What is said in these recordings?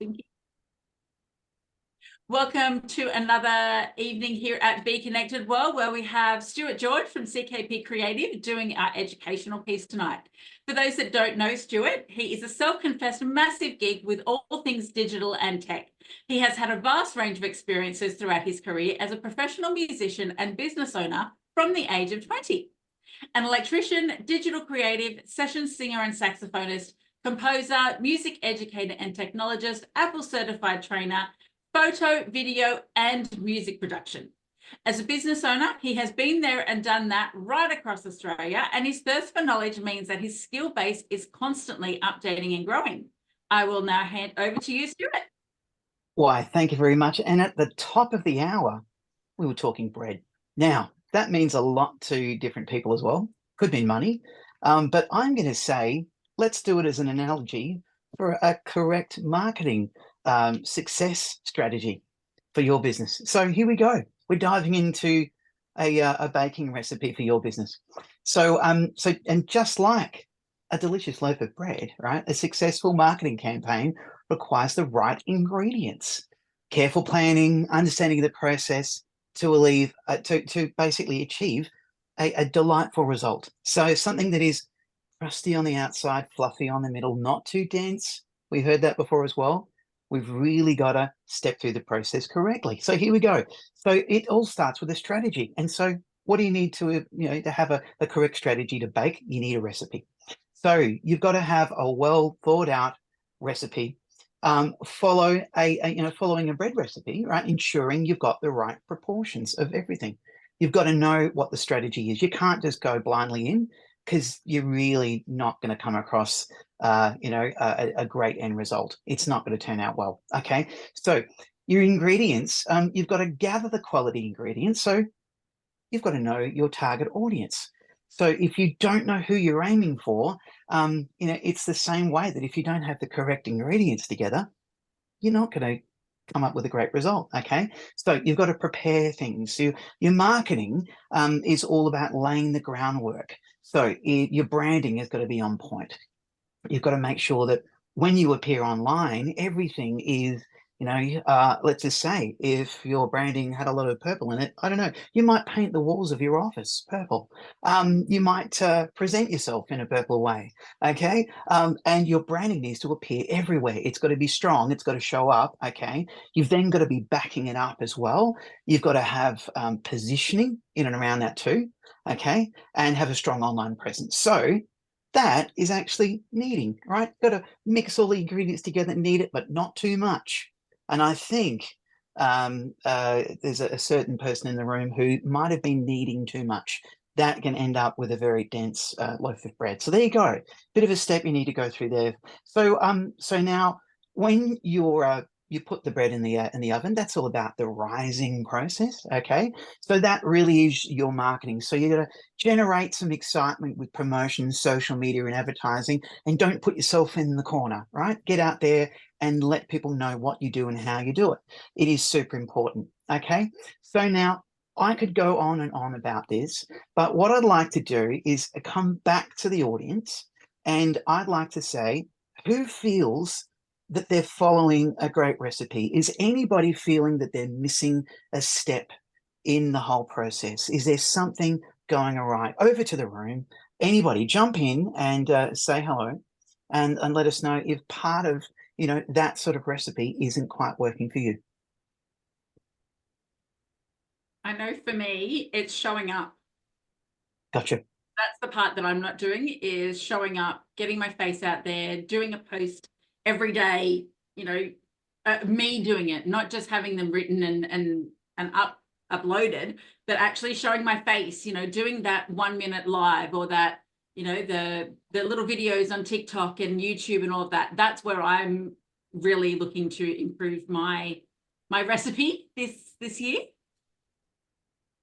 Thank you. Welcome to another evening here at Be Connected World, where we have Stuart George from CKP Creative doing our educational piece tonight. For those that don't know Stuart, he is a self-confessed massive geek with all things digital and tech. He has had a vast range of experiences throughout his career as a professional musician and business owner from the age of 20. An electrician, digital creative, session singer and saxophonist, composer, music educator and technologist, Apple certified trainer, photo, video, and music production. As a business owner, he has been there and done that right across Australia, and his thirst for knowledge means that his skill base is constantly updating and growing. I will now hand over to you, Stuart. Why, thank you very much. And at the top of the hour, we were talking bread. Now, that means a lot to different people as well. Could mean money. But I'm going to say, let's do it as an analogy for a correct marketing success strategy for your business. So here we go. We're diving into a baking recipe for your business. And just like a delicious loaf of bread, right? A successful marketing campaign requires the right ingredients, careful planning, understanding of the process to basically achieve a delightful result. So something that is crusty on the outside, fluffy on the middle, not too dense. We heard that before as well. We've really got to step through the process correctly. So here we go. So it all starts with a strategy. And so what do you need to have a correct strategy to bake? You need a recipe. So you've got to have a well thought out recipe. Following a bread recipe, right? Ensuring you've got the right proportions of everything. You've got to know what the strategy is. You can't just go blindly in, because you're really not going to come across, a great end result. It's not going to turn out well. Okay, so your ingredients, you've got to gather the quality ingredients. So you've got to know your target audience. So if you don't know who you're aiming for, it's the same way that if you don't have the correct ingredients together, you're not going to come up with a great result. Okay, so you've got to prepare things. So your marketing is all about laying the groundwork. So your branding has got to be on point. You've got to make sure that when you appear online, everything is, let's just say if your branding had a lot of purple in it, I don't know, you might paint the walls of your office purple. You might present yourself in a purple way, okay? And your branding needs to appear everywhere. It's got to be strong. It's got to show up, okay? You've then got to be backing it up as well. You've got to have positioning in and around that too, okay? And have a strong online presence. So that is actually kneading, right? Got to mix all the ingredients together, knead it, but not too much. And I think there's a certain person in the room who might have been kneading too much. That can end up with a very dense loaf of bread. So there you go. Bit of a step you need to go through there. So now when you put the bread in the oven, that's all about the rising process. Okay, so that really is your marketing. So you're going to generate some excitement with promotions, social media, and advertising, and don't put yourself in the corner. Right, get out there and let people know what you do and how you do it. It is super important. Okay, so now I could go on and on about this, but what I'd like to do is come back to the audience, and I'd like to say, who feels that they're following a great recipe? Is anybody feeling that they're missing a step in the whole process? Is there something going awry? Over to the room. Anybody jump in and say hello, and let us know if part of that sort of recipe isn't quite working for you. I know for me, it's showing up. Gotcha. That's the part that I'm not doing, is showing up, getting my face out there, doing a post every day, me doing it, not just having them written and uploaded, but actually showing my face, doing that 1 minute live, or that, the little videos on TikTok and YouTube and all of that. That's where I'm really looking to improve my recipe this year.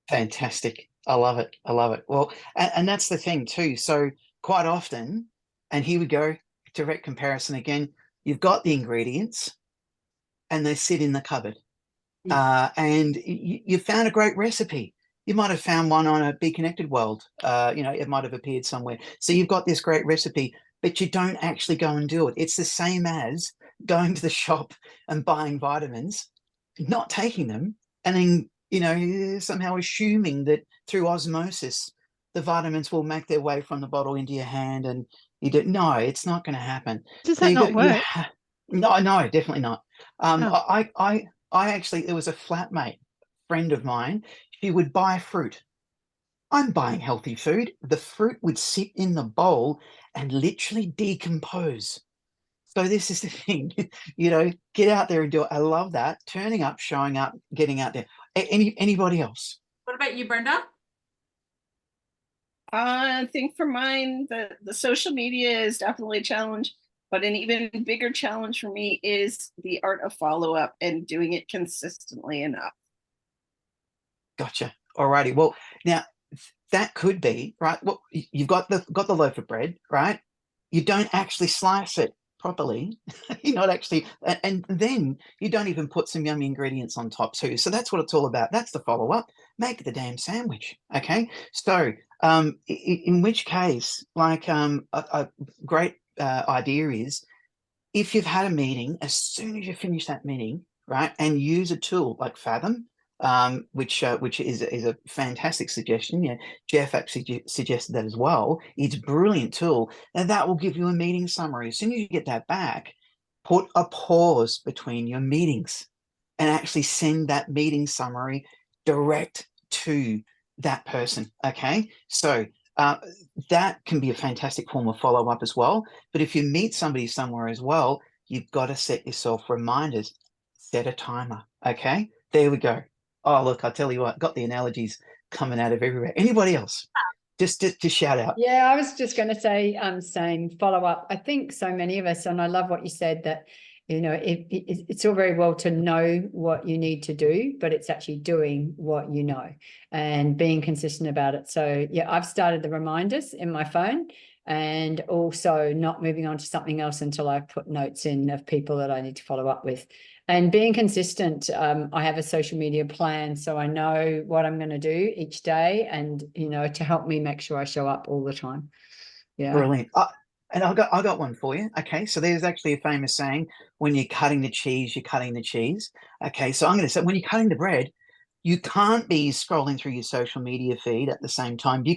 Fantastic. I love it. I love it. Well, and that's the thing too. So quite often, and here we go, direct comparison again, you've got the ingredients and they sit in the cupboard. And you found a great recipe. You might have found one on a Be Connected World. It might have appeared somewhere. So you've got this great recipe, but you don't actually go and do it. It's the same as going to the shop and buying vitamins, not taking them, and then, you know, somehow assuming that through osmosis, the vitamins will make their way from the bottle into your hand, and you do. No, it's not going to happen. Does So that you not got, work? no, definitely not. Oh. I actually, there was a flatmate friend of mine. She would buy fruit. I'm buying healthy food. The fruit would sit in the bowl and literally decompose. So this is the thing, you know, get out there and do it. I love that. Turning up, showing up, getting out there. Anybody else? What about you, Brenda? I think for mine, the social media is definitely a challenge, but an even bigger challenge for me is the art of follow-up and doing it consistently enough. Gotcha. Alrighty. Well, now that could be right. Well, you've got the loaf of bread, right? You don't actually slice it properly. You're not actually, and then you don't even put some yummy ingredients on top too. So that's what it's all about. That's the follow up. Make the damn sandwich. Okay. So, in which case, like, a great idea is, if you've had a meeting, as soon as you finish that meeting, right, and use a tool like Fathom, which is a fantastic suggestion. Yeah, Jeff actually suggested that as well. It's a brilliant tool, and that will give you a meeting summary. As soon as you get that back, put a pause between your meetings and actually send that meeting summary direct to that person. Okay, so that can be a fantastic form of follow-up as well. But if you meet somebody somewhere as well, you've got to set yourself reminders. Set a timer. Okay, there we go. Oh, look, I tell you what, got the analogies coming out of everywhere. Anybody else? Just shout out. Yeah, I was just going to say, same follow up. I think so many of us, and I love what you said, that, you know, it's all very well to know what you need to do, but it's actually doing what you know and being consistent about it. So yeah, I've started the reminders in my phone, and also not moving on to something else until I put notes in of people that I need to follow up with. And being consistent, I have a social media plan, so I know what I'm going to do each day, and, you know, to help me make sure I show up all the time. Yeah. Brilliant. And I got one for you. Okay, so there's actually a famous saying: when you're cutting the cheese, you're cutting the cheese. Okay, so I'm going to say, when you're cutting the bread, you can't be scrolling through your social media feed at the same time. You're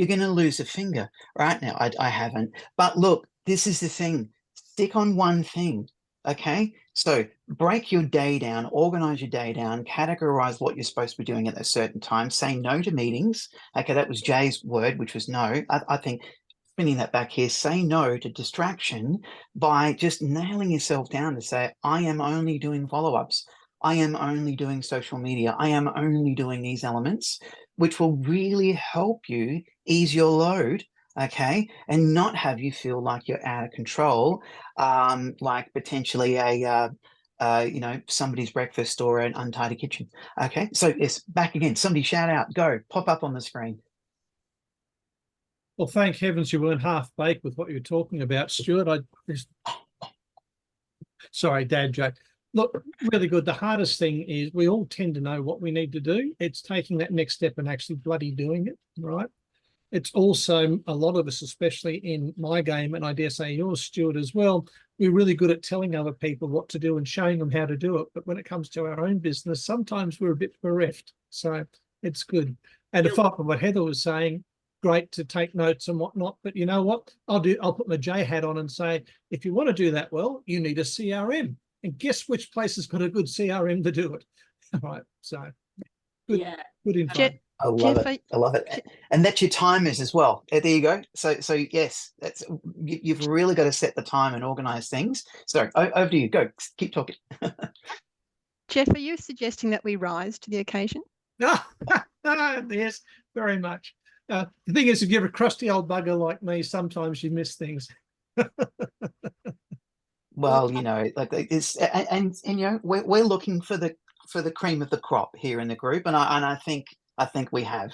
gonna lose a finger. Right now, I haven't. But look, this is the thing. Stick on one thing. Okay, so break your day down, organize your day down, categorize what you're supposed to be doing at a certain time. Say no to meetings. Okay, that was Jay's word, which was no. I think, spinning that back here, say no to distraction by just nailing yourself down to say, I am only doing follow-ups. I am only doing social media. I am only doing these elements, which will really help you ease your load, okay, and not have you feel like you're out of control, like potentially a you know, somebody's breakfast or an untidy kitchen. Okay, so yes, back again. Somebody shout out, go, pop up on the screen. Well, thank heavens you weren't half baked with what you were talking about, Stuart. Sorry, dad joke. Look, really good. The hardest thing is we all tend to know what we need to do. It's taking that next step and actually bloody doing it, right? It's also, a lot of us, especially in my game, and I dare say yours, Stuart, as well, we're really good at telling other people what to do and showing them how to do it. But when it comes to our own business, sometimes we're a bit bereft. So it's good. And to follow up on what Heather was saying, great to take notes and whatnot. But you know what? I'll put my J hat on and say, if you want to do that well, you need a CRM. And guess which place has got a good CRM to do it? Right. So good, Yeah. good info. I love it. I love it. And that's your timers as well. There you go. So yes, that's, you've really got to set the time and organize things. So over to you. Go. Keep talking. Jeff, are you suggesting that we rise to the occasion? Yes, very much. The thing is, if you're a crusty old bugger like me, sometimes you miss things. Well, you know, like it's, and you know, we're looking for the cream of the crop here in the group, and I think we have.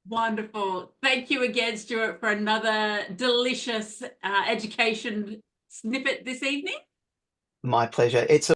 Wonderful. Thank you again, Stuart, for another delicious education snippet this evening. My pleasure. It's